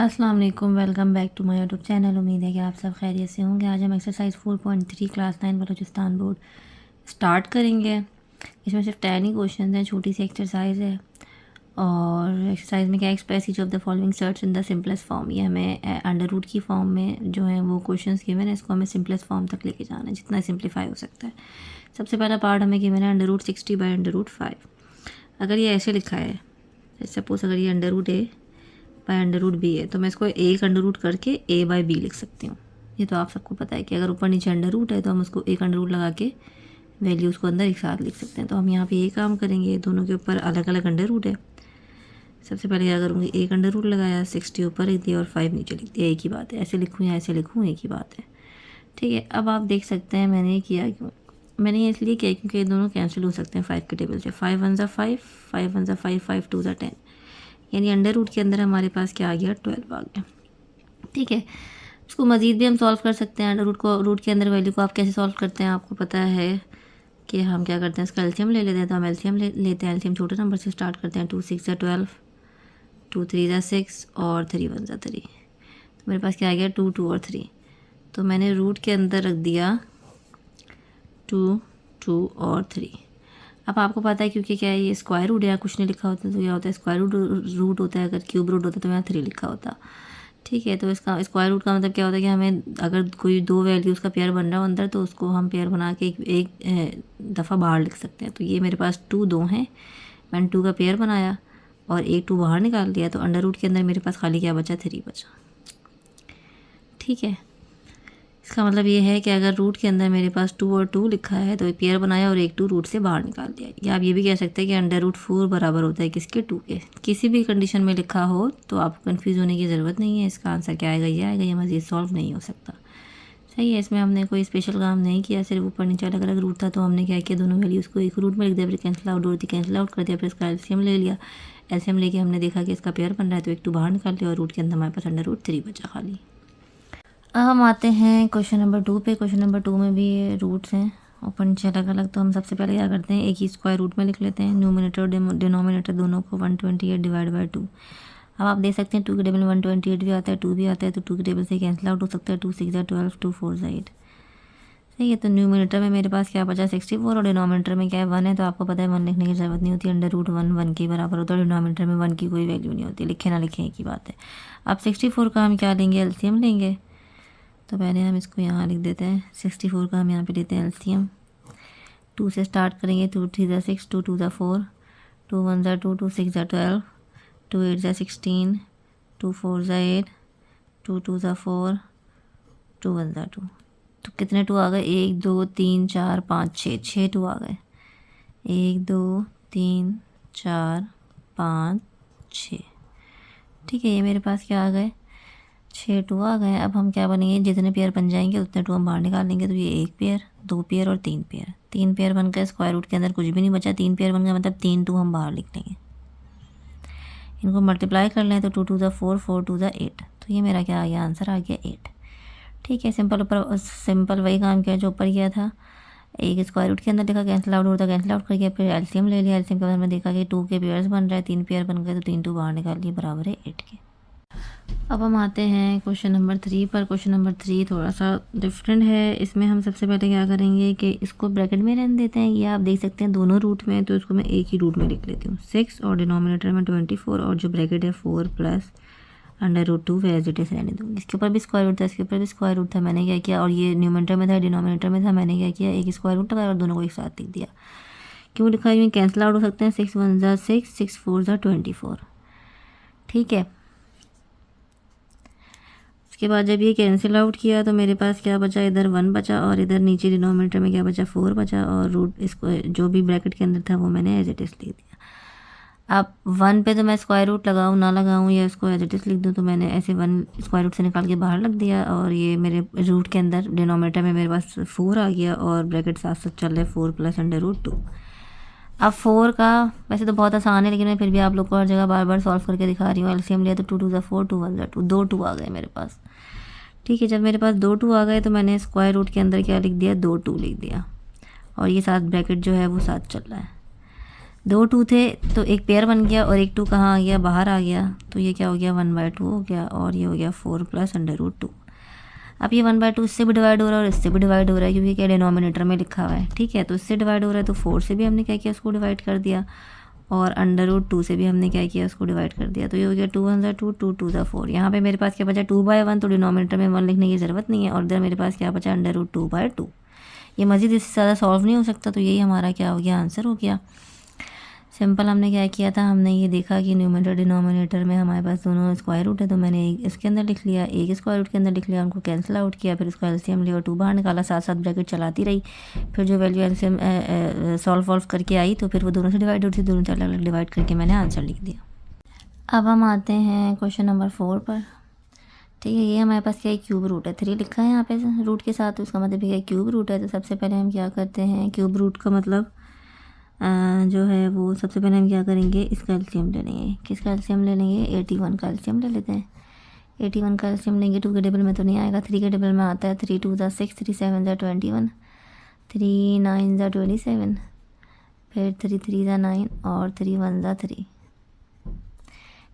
अस्सलाम वालेकुम, welcome back to my YouTube channel. उम्मीद है कि आप सब खैरियत से होंगे। आज हम exercise 4.3 class 9 Balochistan board start करेंगे। इसमें सिर्फ 10 ही क्वेश्चन हैं, छोटी सी एक्सरसाइज है। और एक्सरसाइज में क्या, express each of the following search in the simplest form. ये हमें अंडर रूट की फॉर्म में जो है वो क्वेश्चन गिवन है, इसको हमें सिंपलेस्ट फॉर्म तक लेके जाना है, जितना सिंप्लीफाई हो सकता है। सबसे पहला पार्ट हमें गिवन है under root 60 by under root 5। अगर ये ऐसे लिखा है, सपोज अगर ये under root A by under root B है, तो मैं इसको एक अंडर रूट करके ए बाई बी लिख सकती हूँ। ये तो आप सबको पता है कि अगर ऊपर नीचे अंडर रूट है तो हम उसको एक अंडर रूट लगा के वैल्यूज़ को अंदर एक साथ लिख सकते हैं। तो हम यहाँ पे ये काम करेंगे, दोनों के ऊपर अलग अलग अंडर रूट है। सबसे पहले क्या करूँगी, एक अंडर रूट लगाया, 60 ऊपर लिख दिया और 5 नीचे लिख दिया। एक ही बात है, ऐसे लिखूँ या ऐसे लिखूँ एक ही बात है। ठीक है, अब आप देख सकते हैं मैंने ये किया क्यों। मैंने ये इसलिए किया क्योंकि ये दोनों कैंसिल हो सकते हैं 5 के टेबल से। 5 1 ज़ा 5, 5 1 ज़ा 5, 5 2 ज़ा 10, यानी अंडर रूट के अंदर हमारे पास क्या आ गया, 12 आ गया। ठीक है, इसको मज़ीद भी हम सॉल्व कर सकते हैं। अंडर रूट को, रूट के अंदर वैल्यू को आप कैसे सॉल्व करते हैं आपको पता है कि हम क्या करते हैं, इसका एलसीएम ले लेते हैं। तो हम एलसीएम लेते हैं। एलसीएम छोटे नंबर से स्टार्ट करते हैं। 2 6 ज़ा 12, 2 3 ज़ा 6 और 3 1 ज़ा 3। तो मेरे पास क्या आ गया, 2 2 और 3। तो मैंने रूट के अंदर रख दिया 2 2 और 3। अब आपको पता है क्योंकि क्या है, ये स्क्वायर रूट है, कुछ नहीं लिखा होता तो क्या होता है, स्क्वायर रूट होता है। अगर क्यूब रूट होता तो यहाँ 3 लिखा होता। ठीक है, तो इसका स्क्वायर रूट का मतलब क्या होता है कि हमें अगर कोई दो वैल्यूज़ का पेयर बन रहा हो अंदर, तो उसको हम पेयर बना के एक दफ़ा बाहर लिख सकते हैं। तो ये मेरे पास 2 2 हैं, मैंने 2 का पेयर बनाया और एक 2 बाहर निकाल दिया। तो अंडर रूट के अंदर मेरे पास खाली क्या बचा, 3 बचा। ठीक है, इसका मतलब ये है कि अगर रूट के अंदर मेरे पास 2 और 2 लिखा है तो पेयर बनाया और एक 2 रूट से बाहर निकाल दिया। या आप ये भी कह सकते हैं कि अंडर रूट 4 बराबर होता है किसके, 2 के। किसी भी कंडीशन में लिखा हो तो आपको कन्फ्यूज़ होने की ज़रूरत नहीं है। इसका आंसर क्या आएगा, ये आएगा। ये मज़ीद सॉल्व नहीं हो सकता। सही है, इसमें हमने कोई स्पेशल काम नहीं किया, सिर्फ ऊपर नीचे अलग अलग रूट था तो हमने क्या किया, दोनों वैल्यूज़ को एक रूट में लिख दिया, फिर कैंसिल आउट होती कैंसिल आउट कर दिया, फिर इसका एलसीएम ले लिया। एलसीएम लेके हमने देखा कि इसका पेयर बन रहा है तो एक 2 बाहर निकाल लिया और रूट के अंदर हमारे पास अंडर रूट 3 बचा खाली। अब हम आते हैं क्वेश्चन नंबर 2 पे। क्वेश्चन नंबर 2 में भी ये रूट्स हैं ऊपर नीचे अलग अलग। तो हम सबसे पहले क्या करते हैं, एक ही स्क्वायर रूट में लिख लेते हैं। न्यूमिनेटर और डिनोमिनेटर दोनों को 128 डिवाइड बाई 2। अब आप देख सकते हैं 2 के टेबल में 128 भी आता है, 2 भी आता है, तो 2 के टेबल से कैंसिल आउट हो सकता है। 2 6 ज़ा 12, 2 4 ज़ा 8। सही है, तो न्यूमिनेटर में मेरे पास क्या बचा, 64 और डिनोमिनेटर में क्या है, 1 है। तो आपको पता है 1 लिखने की ज़रूरत नहीं होती। अंडर रूट 1 1 के बराबर होता है। डिनोमिनेटर में 1 की कोई वैल्यू नहीं होती, लिखे ना लिखें एक ही बात है। अब 64 का हम क्या लेंगे, एलसीएम लेंगे। तो पहले हम इसको यहाँ लिख देते हैं। 64 का हम यहाँ पे लेते हैं एलसीएम। 2 से स्टार्ट करेंगे। 2 3 ज़ा 6, 2 2 ज़ा 4, 2 1 ज़ा 2, 2 6 ज़ा 12, 2 8 ज़ा 16, 2 4 ज़ा 8, 2 2 ज़ा 4, 2 1 ज़ा 2। तो कितने 2 आ गए, 1 2 3 4 5 6, 6 2 आ गए। 1 2 3 4 5 6। ठीक है, ये मेरे पास क्या आ गए, 6 2 आ गए। अब हम क्या बनेंगे, जितने पेयर बन जाएंगे उतने 2 हम बाहर निकाल लेंगे। तो ये 1 पेयर, 2 पेयर और 3 पेयर। 3 पेयर बनकर स्क्वायर रूट के अंदर कुछ भी नहीं बचा। 3 पेयर बन गया मतलब 3 2 हम बाहर लिख लेंगे। इनको मल्टीप्लाई कर लें तो 2 2 ज़ा 4, 4 2 ज़ा 8। तो ये मेरा क्या आ गया, आंसर आ गया 8। ठीक है, सिंपल वही काम किया जो ऊपर किया था। एक स्क्वायर रूट के अंदर लिखा, कैंसिल आउट होता कैंसिल आउट कर गया, फिर एलसीएम ले लिया। एलसीएम के बाद हमने देखा कि 2 के पेयर्स बन रहे हैं, 3 पेयर बन गए तो 3 2 बाहर निकाल लिए, बराबर है 8 के। अब हम आते हैं क्वेश्चन नंबर 3 पर। क्वेश्चन नंबर 3 थोड़ा सा डिफरेंट है। इसमें हम सबसे पहले क्या करेंगे कि इसको ब्रैकेट में रहने देते हैं। ये आप देख सकते हैं दोनों रूट में, तो इसको मैं एक ही रूट में लिख लेती हूँ, 6 और डिनोमिनेटर में 24 और जो ब्रैकेट है 4 plus under root 2 as it is रहने दूँगी। इसके ऊपर भी स्क्वायर रूट था, इसके ऊपर भी स्क्वायर रूट था। मैंने क्या किया, और ये न्यूमिनेटर में था डिनोमिनेटर में था, मैंने क्या किया, एक स्क्वायर रूट लगाया और दोनों को एक साथ लिख दिया। क्यों लिखा है, कैंसिल आउट हो सकते हैं। 6 1 ज़ा 6, 6 4 ज़ा 24। ठीक है, उसके बाद जब ये कैंसिल आउट किया तो मेरे पास क्या बचा, इधर 1 बचा और इधर नीचे डिनोमिनेटर में क्या बचा, 4 बचा। और रूट इसको जो भी ब्रैकेट के अंदर था वो मैंने एज इट इज़ लिख दिया। अब 1 पे तो मैं स्क्वायर रूट लगाऊँ ना लगाऊँ या इसको एज इट इज़ लिख दूँ, तो मैंने ऐसे 1 स्क्वायर रूट से निकाल के बाहर रख दिया। और ये मेरे रूट के अंदर डिनोमिनेटर में मेरे पास 4 आ गया और ब्रैकेट साथ साथ चल रहे 4 प्लस अंडर रूट 2। अब 4 का वैसे तो बहुत आसान है, लेकिन मैं फिर भी आप लोग को हर जगह बार बार सॉल्व करके दिखा रही हूँ। एलसीएम लिया तो 2 2 ज़ा 4, 2 1 ज़ा 2, 2 2 आ गए मेरे पास। ठीक है, जब मेरे पास 2 2 आ गए तो मैंने स्क्वायर रूट के अंदर क्या लिख दिया, 2 2 लिख दिया। और ये साथ ब्रैकेट जो है वो साथ चल रहा है। दो टू थे तो एक पेयर बन गया और एक टू कहाँ आ गया, बाहर आ गया, तो ये क्या हो गया 1/2 हो गया और ये हो गया 4 + √2। अब ये 1/2 इससे भी डिवाइड हो रहा है और इससे भी डिवाइड हो रहा है क्योंकि क्या डिनोमिनेटर में लिखा हुआ है, ठीक है। तो इससे डिवाइड हो रहा है तो 4 से भी हमने क्या किया उसको डिवाइड कर दिया और √2 से भी हमने क्या किया उसको डिवाइड कर दिया। तो ये हो गया 2 × 2 2 2 × 4। यहाँ पे मेरे पास क्या बचा 2/1, तो डिनोमिनेटर में 1 लिखने की ज़रूरत नहीं है और इधर मेरे पास क्या बचा √2/2। ये मज़ीद इससे ज़्यादा सॉल्व नहीं हो सकता, तो यही हमारा क्या हो गया आंसर हो गया। सिंपल हमने क्या किया था, हमने ये देखा कि न्यूमरेटर डिनोमिनेटर में हमारे पास दोनों स्क्वायर रूट है, तो मैंने एक इसके अंदर लिख लिया, एक स्क्वायर रूट के अंदर लिख लिया, उनको कैंसिल आउट किया, फिर उसका एलसीएम लिया और 2 बाहर निकाला, साथ साथ ब्रैकेट चलाती रही। फिर जो वैल्यू एलसीएम सॉल्व करके आई तो फिर वो दोनों से डिवाइड होती थी, दोनों से अलग अलग डिवाइड करके मैंने आंसर लिख दिया। अब हम आते हैं क्वेश्चन नंबर 4 पर। ठीक है, ये हमारे पास क्या है क्यूब रूट है, 3 लिखा है यहाँ पे रूट के साथ, तो उसका मतलब क्या है क्यूब रूट है। तो सबसे पहले हम क्या करते हैं, क्यूब रूट का मतलब जो है वो सबसे पहले हम क्या करेंगे, इसका एलसीएम ले लेंगे। किसका एलसीएम ले लेंगे, 81 का एलसीएम ले लेते हैं। 81 का एलसीएम लेंगे, 2 के टेबल में तो नहीं आएगा, 3 के टेबल में आता है। 3 2 = 6, 3 7 = 21, 3 9 = 27, फिर 3 3 = 9 और 3 1 = 3।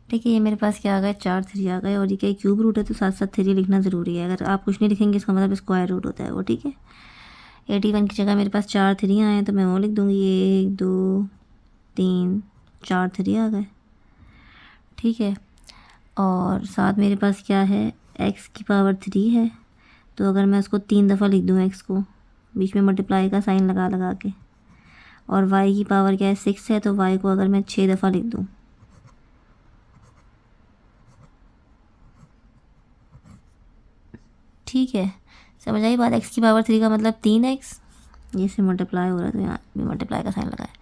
ठीक है, ये मेरे पास क्या आ गया 4 3 आ गए और ये क्या क्यूब रूट है तो साथ साथ 3 लिखना ज़रूरी है। अगर आप कुछ नहीं लिखेंगे इसका मतलब स्क्वायर रूट होता है वो, ठीक है। 81 की जगह मेरे पास 4 3 आए तो मैं वो लिख दूँगी, 1 2 3 4 3 आ गए, ठीक है। और साथ मेरे पास क्या है x की पावर 3 है, तो अगर मैं उसको 3 दफ़ा लिख दूँ x को, बीच में मल्टीप्लाई का साइन लगा लगा के, और y की पावर क्या है 6 है, तो y को अगर मैं 6 दफ़ा लिख दूँ, ठीक है। समझ आई बात, x की पावर 3 का मतलब 3x, ये से मल्टीप्लाई हो रहा है तो यहाँ भी मल्टीप्लाई का साइन लगाया,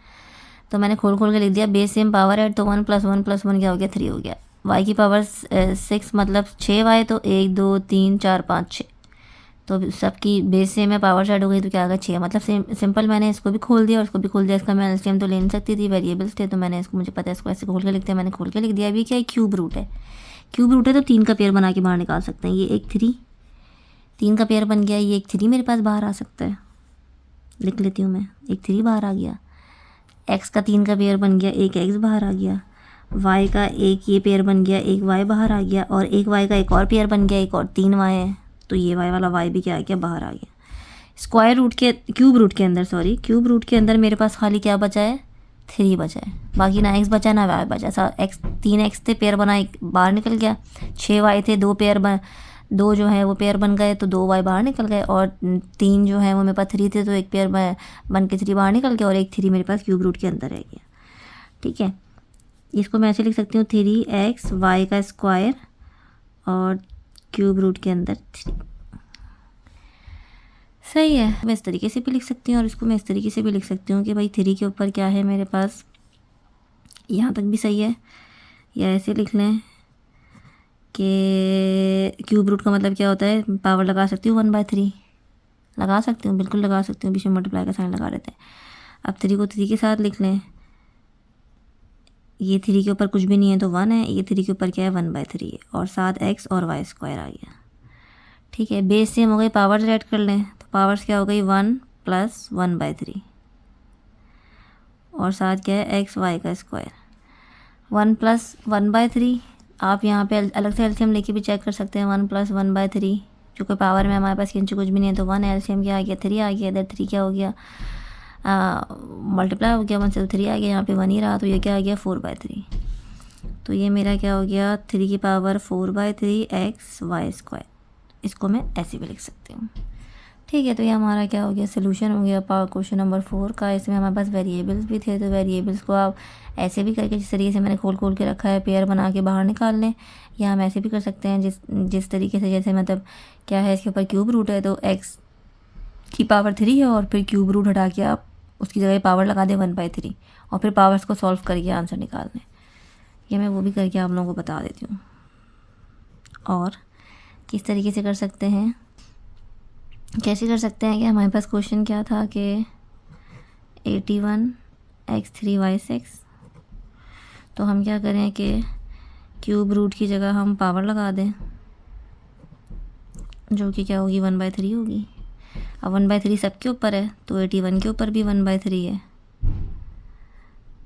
तो मैंने खोल के लिख दिया। बेस सेम पावर है तो 1 + 1 + 1 क्या हो गया 3 हो गया। y की पावर 6 मतलब 6y, तो 1 2 3 4 5 6, तो सबकी बेस सेम है, पावर सेट हो गई तो क्या आ गया 6, मतलब सिंपल मैंने इसको भी खोल दिया और इसको भी खोल दिया। इसका मैं एलसीएम तो ले नहीं सकती थी, वेरिएबल्स थे, तो मैंने इसको, मुझे पता है इसको ऐसे खोल के लिखते हैं, मैंने खोल के लिख दिया। अभी क्या है क्यूब रूट है, क्यूब रूट है तो 3 का पेयर बना के बाहर निकाल सकते हैं। ये एक 3 का पेयर बन गया, ये एक 3 मेरे पास बाहर आ सकता है, लिख लेती हूँ मैं, एक 3 बाहर आ गया। x का 3 का पेयर बन गया, एक x बाहर आ गया। y का एक ये पेयर बन गया, एक y बाहर आ गया, और एक y का एक और पेयर बन गया, एक और 3 y है, तो ये y वाला y भी क्या आ गया बाहर आ गया। स्क्वायर रूट के क्यूब रूट के अंदर, सॉरी क्यूब रूट के अंदर मेरे पास खाली क्या बचा है 3 बचा है, बाकी ना x बचा ना y बचा। x 3x थे, पेयर बना, एक बाहर निकल गया। 6y थे, 2 पेयर बन, 2 जो है वो पेयर बन गए, तो 2y बाहर निकल गए, और 3 जो है वो मेरे पास 3 थे, तो एक पेयर बन के 3 बाहर निकल गया, और एक 3 मेरे पास क्यूब रूट के अंदर रह गया, ठीक है। इसको मैं ऐसे लिख सकती हूँ 3x y का स्क्वायर और क्यूब रूट के अंदर 3, सही है। मैं इस तरीके से भी लिख सकती हूँ और इसको मैं इस तरीके से भी लिख सकती हूँ कि भाई 3 के ऊपर क्या है मेरे पास, यहाँ तक भी सही है। या ऐसे लिख लें कि क्यूब रूट का मतलब क्या होता है, पावर लगा सकती हूँ 1/3, लगा सकती हूँ, बिल्कुल लगा सकती हूँ, बीच में मल्टीप्लाई का साइन लगा देते हैं। अब 3 को 3 के साथ लिख लें, ये 3 के ऊपर कुछ भी नहीं है तो 1 है, ये 3 के ऊपर क्या है 1/3 है, और साथ x और y स्क्वायर आ गया, ठीक है। बेस सेम हो गई, पावर ऐड कर लें तो पावर्स क्या हो गई 1 + 1/3, और साथ क्या है x y का स्क्वायर। 1 + 1/3, आप यहाँ पे अलग से एलसीएम लेके भी चेक कर सकते हैं। 1 + 1/3, जो कोई पावर में हमारे पास किंच कुछ भी नहीं है, तो 1 एलसीएम क्या आ गया 3 आ गया। इधर 3 क्या हो गया मल्टीप्लाई हो गया, 1 से तो 3 आ गया, यहाँ पे 1 ही रहा, तो ये क्या आ गया 4/3। तो ये मेरा क्या हो गया 3 की पावर 4/3 x y स्क्वायर, इसको मैं ऐसे भी लिख सकती हूँ, ठीक है। तो ये हमारा क्या हो गया सोल्यूशन हो गया क्वेश्चन नंबर 4 का। इसमें हमारे पास वेरिएबल्स भी थे, तो वेरिएबल्स को आप ऐसे भी करके, जिस तरीके से मैंने खोल के रखा है, पेयर बना के बाहर निकाल लें, या हम ऐसे भी कर सकते हैं जिस तरीके से, जैसे मतलब क्या है इसके ऊपर क्यूब रूट है तो x की पावर 3 है, और फिर क्यूब रूट हटा के आप उसकी जगह पावर लगा दें 1/3, और फिर पावर्स को सॉल्व करके आंसर निकाल दें। ये मैं वो भी करके आप लोगों को बता देती हूँ। और किस तरीके से कर सकते हैं, कैसे कर सकते हैं कि हमारे पास क्वेश्चन क्या था कि 81 x 3 y 6, तो हम क्या करें कि क्यूब रूट की जगह हम पावर लगा दें, जो कि क्या होगी 1/3 होगी। अब 1/3 सबके ऊपर है, तो 81 के ऊपर भी 1/3 है,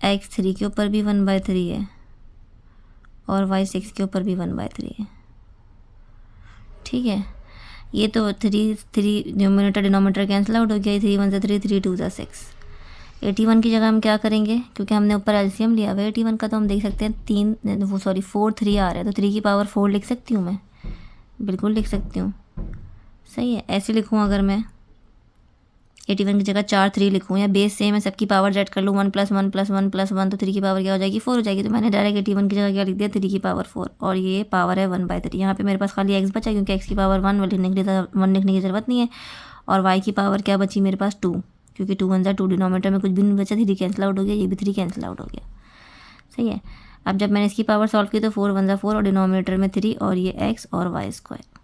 एक्स 3 के ऊपर भी 1/3 है और वाई 6 के ऊपर भी 1/3 है। ठीक है, ये तो 3 न्यूमरेटर डिनोमिनेटर कैंसिल आउट हो गया। 3 1 3, 3 2 6। 81 की जगह हम क्या करेंगे, क्योंकि हमने ऊपर एलसीएम लिया हुआ है 81 का, तो हम देख सकते हैं 4 3 आ रहा है, तो 3 की पावर 4 लिख सकती हूँ मैं, बिल्कुल लिख सकती हूँ। सही है, ऐसे लिखूँ अगर मैं 81 की जगह 4 3 लिखूँ, या बेस सेम है सबकी पावर जेट कर लूँ 1 + 1 + 1 + 1, तो 3 की पावर क्या हो जाएगी 4 हो जाएगी। तो मैंने डायरेक्ट 81 की जगह क्या लिख दिया 3 की पावर 4, और ये पावर है 1/3। यहाँ पे मेरे पास खाली एक्स बचा, क्योंकि एक्स की पावर 1 लिखने की ज़रूरत नहीं है। और वाई की पावर क्या बची मेरे पास 2, क्योंकि 2 1 2, डिनोमीटर में कुछ भी नहीं बचा, 3 कैंसिल आउट हो गया, ये भी 3 कैंसिल आउट हो गया। सही है, अब जब मैंने इसकी पावर सॉल्व की तो 4 1 4 और डिनोमीटर में 3, और ये एक्स और वाई स्क्वायर,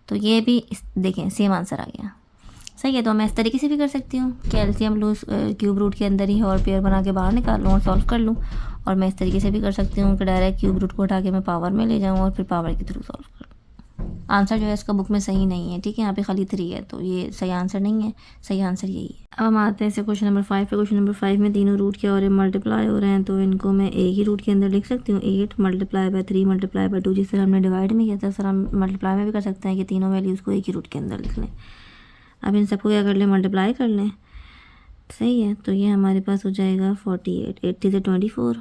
तो ये भी देखें सेम आंसर आ गया। सही है, तो मैं इस तरीके से भी कर सकती हूँ कि एलसीएम लूँ क्यूब रूट के अंदर ही और पेयर बना के बाहर निकाल लूँ और सॉल्व कर लूँ। और मैं इस तरीके से भी कर सकती हूँ कि डायरेक्ट क्यूब रूट को उठा के मैं पावर में ले जाऊँ और फिर पावर के थ्रू सॉल्व करूँ। आंसर जो है इसका बुक में सही नहीं है। ठीक है, यहाँ पे खाली 3 है, तो ये सही आंसर नहीं है, सही आंसर यही है। अब हम आते हैं क्वेश्चन नंबर 5 पे। क्वेश्चन नंबर 5 में तीनों रूट के और मल्टीप्लाई हो रहे हैं, तो इनको मैं एक ही रूट के अंदर लिख सकती हूँ। 8 × 3 × 2, जिस तरह हमने डिवाइड में किया था सर हम मल्टीप्लाई में भी कर सकते हैं कि तीनों वैल्यूज़ को एक ही रूट के अंदर लिख लें। अब इन सबको क्या कर लें, मल्टीप्लाई कर लें। सही है, तो ये हमारे पास हो जाएगा 48, 8 3 24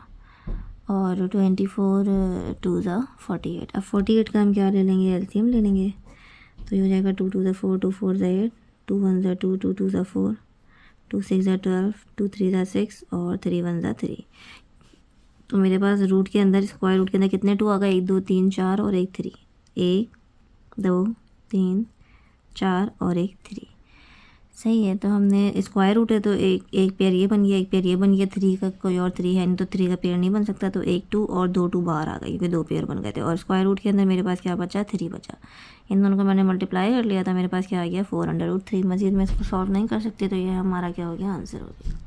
और 24 2 48। अब 48 का हम क्या ले लेंगे, एलसीएम ले लेंगे, तो ये हो जाएगा 2 2 4, 2 4 8, 2 1 2, 2 2 4, 2 6 12, 2 3 6 और 3 1 3। तो मेरे पास रूट के अंदर, स्क्वायर रूट के अंदर कितने 2 आ गए, 1 2 3 4 और 1 3, 1 2 3 4 और 1 3। सही है, तो हमने स्क्वायर रूट है तो एक पेयर ये बन गया, एक पेयर ये बन गया। 3 का कोई और 3 है नहीं, तो 3 का पेयर नहीं बन सकता, तो 1 2 और 2 2 बाहर आ गए, क्योंकि 2 पेयर बन गए थे। और स्क्वायर रूट के अंदर मेरे पास क्या बचा, 3 बचा। इन दोनों को मैंने मल्टीप्लाई कर लिया था, मेरे पास क्या आ गया 4√3। मज़ीद मैं इसको सॉल्व नहीं कर सकती, तो ये हमारा क्या हो गया, आंसर हो गया।